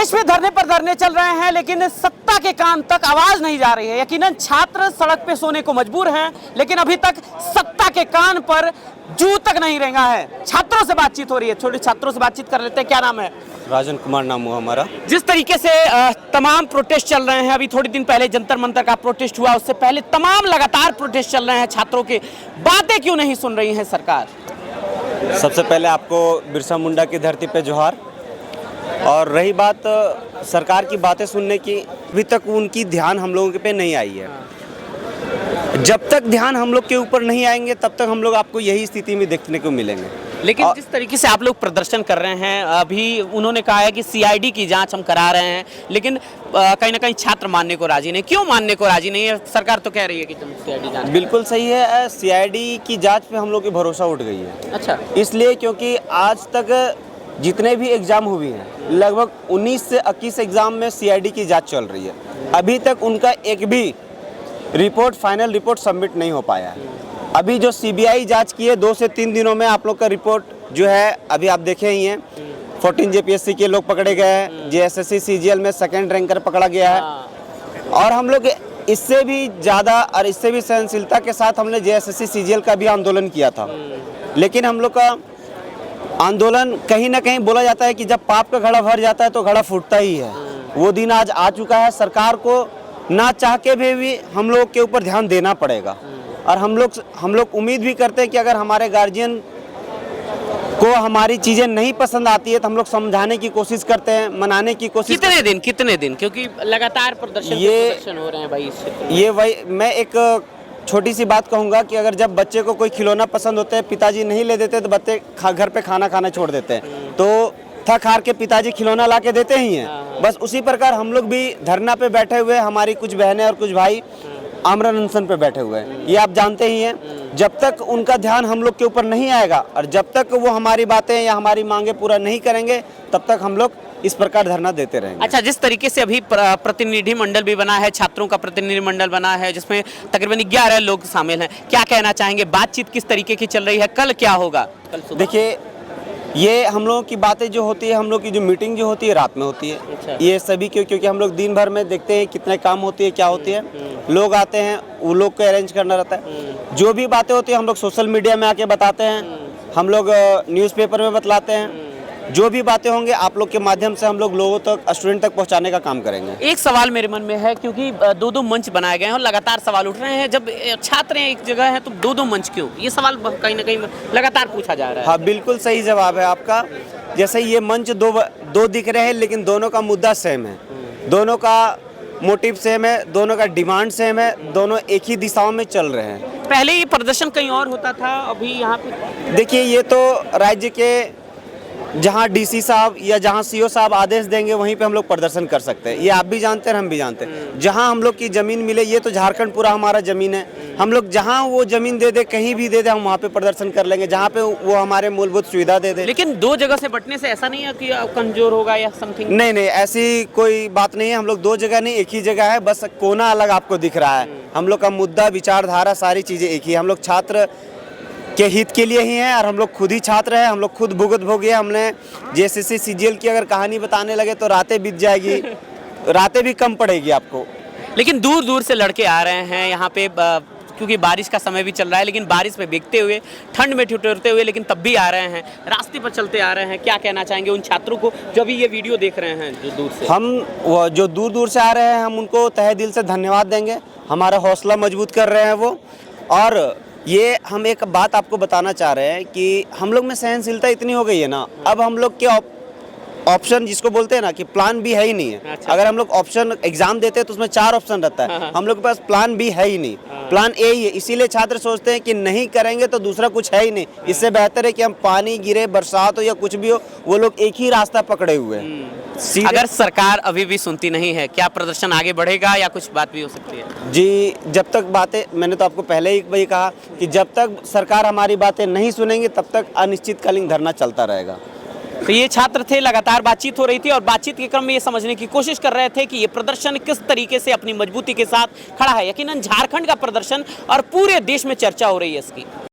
देश में धरने पर धरने चल रहे हैं, लेकिन सत्ता के कान तक आवाज नहीं जा रही है। यकीनन छात्र सड़क पे सोने को मजबूर हैं, लेकिन अभी तक सत्ता के कान पर जू तक नहीं रेंगा है। छात्रों से बातचीत हो रही है, छोटे छात्रों से बातचीत कर लेते हैं। क्या नाम है? राजन कुमार नाम हुआ हमारा। जिस तरीके से तमाम प्रोटेस्ट चल रहे हैं, अभी थोड़ी दिन पहले जंतर मंतर का प्रोटेस्ट हुआ, उससे पहले तमाम लगातार प्रोटेस्ट चल रहे हैं छात्रों के, बातें क्यों नहीं सुन रही है सरकार? सबसे पहले आपको बिरसा मुंडा की धरती पे जोहार। और रही बात सरकार की बातें सुनने की, अभी तक उनकी ध्यान हम लोगों के पे नहीं आई है। जब तक ध्यान हम लोग के ऊपर नहीं आएंगे तब तक हम लोग आपको यही स्थिति में देखने को मिलेंगे। लेकिन जिस तरीके से आप लोग प्रदर्शन कर रहे हैं, अभी उन्होंने कहा है कि सीआईडी की जांच हम करा रहे हैं, लेकिन कहीं ना कहीं छात्र मानने को राजी नहीं। क्यों मानने को राजी नहीं है? सरकार तो कह रही है कि तुम सीआईडी जांच। बिल्कुल सही है, सीआईडी की जांच पे हम लोग की भरोसा उठ गई है। अच्छा, इसलिए क्योंकि आज तक जितने भी एग्जाम हुए हैं, लगभग 19 से 21 एग्जाम में सीआईडी की जांच चल रही है। अभी तक उनका एक भी रिपोर्ट, फाइनल रिपोर्ट सबमिट नहीं हो पाया है। अभी जो सीबीआई जांच की है, 2 से 3 दिनों में आप लोग का रिपोर्ट जो है, अभी आप देखे ही हैं, 14 जेपीएससी के लोग पकड़े गए हैं, जेएसएससी सीजीएल में सेकंड रैंकर पकड़ा गया है। और हम लोग इससे भी ज़्यादा और इससे भी सहनशीलता के साथ हमने जेएसएससी सीजीएल का भी आंदोलन किया था। लेकिन हम लोग का आंदोलन कहीं ना कहीं बोला जाता है कि जब पाप का घड़ा भर जाता है तो घड़ा फूटता ही है। वो दिन आज आ चुका है। सरकार को ना चाह के भी हम लोग के ऊपर ध्यान देना पड़ेगा। और हम लोग उम्मीद भी करते हैं कि अगर हमारे गार्जियन को हमारी चीज़ें नहीं पसंद आती है तो हम लोग समझाने की कोशिश करते हैं, मनाने की कोशिश। कितने दिन क्योंकि लगातार प्रदर्शन हो रहे हैं भाई। ये वही मैं एक छोटी सी बात कहूँगा कि अगर जब बच्चे को कोई खिलौना पसंद होते हैं, पिताजी नहीं ले देते तो बच्चे घर पे खाना खाना छोड़ देते हैं, तो थक हार के पिताजी खिलौना ला के देते ही हैं। बस उसी प्रकार हम लोग भी धरना पे बैठे हुए, हमारी कुछ बहनें और कुछ भाई आमरण अनशन पे बैठे हुए हैं। ये आप जानते ही हैं। जब तक उनका ध्यान हम लोग के ऊपर नहीं आएगा और जब तक वो हमारी बातें या हमारी मांगे पूरा नहीं करेंगे, तब तक हम लोग इस प्रकार धरना देते रहेंगे। अच्छा, जिस तरीके से अभी प्रतिनिधि मंडल भी बना है, छात्रों का प्रतिनिधि मंडल बना है, जिसमें तकरीबन 11 लोग शामिल हैं, क्या कहना चाहेंगे? बातचीत किस तरीके की चल रही है? कल क्या होगा? कल सुबह देखिए, ये हम लोगों की बातें जो होती है, हम लोग की जो मीटिंग जो होती है रात में होती है। अच्छा। ये सभी क्योंकि हम लोग दिन भर में देखते हैं कितने काम होती है, क्या होती है, लोग आते हैं, वो लोग को अरेंज करना रहता है। जो भी बातें होती है हम लोग सोशल मीडिया में आके बताते हैं, हम लोग न्यूज़पेपर में बतलाते हैं। जो भी बातें होंगे आप लोग के माध्यम से हम लोग लोगों तक, स्टूडेंट तक पहुंचाने का काम करेंगे। एक सवाल मेरे मन में है, क्योंकि 2-2 मंच बनाए गए हैं और लगातार सवाल उठ रहे हैं, जब छात्र एक जगह है तो 2-2 मंच क्यों? ये सवाल कहीं ना कहीं लगातार पूछा जा रहा है। हाँ, बिल्कुल सही जवाब है आपका। जैसे ये मंच दो दिख रहे हैं, लेकिन दोनों का मुद्दा सेम है, दोनों का मोटिव सेम है, दोनों का डिमांड सेम है, दोनों एक ही दिशाओं में चल रहे हैं। पहले ये प्रदर्शन कहीं और होता था, अभी यहाँ पे देखिए, ये तो राज्य के जहाँ डीसी साहब या जहाँ सीओ साहब आदेश देंगे वहीं पे हम लोग प्रदर्शन कर सकते हैं। ये आप भी जानते हैं, हम भी जानते हैं। जहाँ हम लोग की ज़मीन मिले, ये तो झारखंड पूरा हमारा ज़मीन है, हम लोग जहाँ वो ज़मीन दे दे, कहीं भी दे दे, हम वहाँ पे प्रदर्शन कर लेंगे, जहाँ पे वो हमारे मूलभूत सुविधा दे दे। लेकिन 2 जगह से बंटने से ऐसा नहीं है कि कमजोर होगा या समथिंग? नहीं, ऐसी कोई बात नहीं है। हम लोग 2 जगह नहीं, एक ही जगह है, बस कोना अलग आपको दिख रहा है। हम लोग का मुद्दा, विचारधारा, सारी चीज़ें एक ही है। हम लोग छात्र के हित के लिए ही हैं और हम लोग खुद ही छात्र हैं। हम लोग खुद भुगत भोगे। हमने जेएसएससी सीजीएल की अगर कहानी बताने लगे तो रातें बीत जाएगी, रातें भी कम पड़ेगी आपको। लेकिन दूर दूर से लड़के आ रहे हैं यहाँ पे, क्योंकि बारिश का समय भी चल रहा है, लेकिन बारिश में भीगते हुए, ठंड में ठिठुरते हुए, लेकिन तब भी आ रहे हैं, रास्ते पर चलते आ रहे हैं। क्या कहना चाहेंगे उन छात्रों को जो अभी ये वीडियो देख रहे हैं, जो दूर से? हम जो दूर दूर से आ रहे हैं, हम उनको तहे दिल से धन्यवाद देंगे। हमारा हौसला मजबूत कर रहे हैं वो। और ये हम एक बात आपको बताना चाह रहे हैं कि हम लोग में सहनशीलता इतनी हो गई है ना, अब हम लोग के ऑप्शन जिसको बोलते हैं ना कि प्लान बी है ही नहीं है। अच्छा। अगर हम लोग ऑप्शन एग्जाम देते हैं तो उसमें 4 ऑप्शन रहता है, हम लोग के पास प्लान बी है ही नहीं, प्लान ए ही है। इसीलिए छात्र सोचते हैं कि नहीं करेंगे तो दूसरा कुछ है ही नहीं, इससे बेहतर है कि हम पानी गिरे, बरसात हो या कुछ भी हो, वो लोग एक ही रास्ता पकड़े हुए हैं। अगर सरकार अभी भी सुनती नहीं है, क्या प्रदर्शन आगे बढ़ेगा या कुछ बात भी हो सकती है? जी, जब तक बातें, मैंने तो आपको पहले ही वही कहा कि जब तक सरकार हमारी बातें नहीं सुनेंगे तब तक अनिश्चितकालीन धरना चलता रहेगा। तो ये छात्र थे, लगातार बातचीत हो रही थी और बातचीत के क्रम में ये समझने की कोशिश कर रहे थे कि ये प्रदर्शन किस तरीके से अपनी मजबूती के साथ खड़ा है। यकीनन झारखंड का प्रदर्शन और पूरे देश में चर्चा हो रही है इसकी।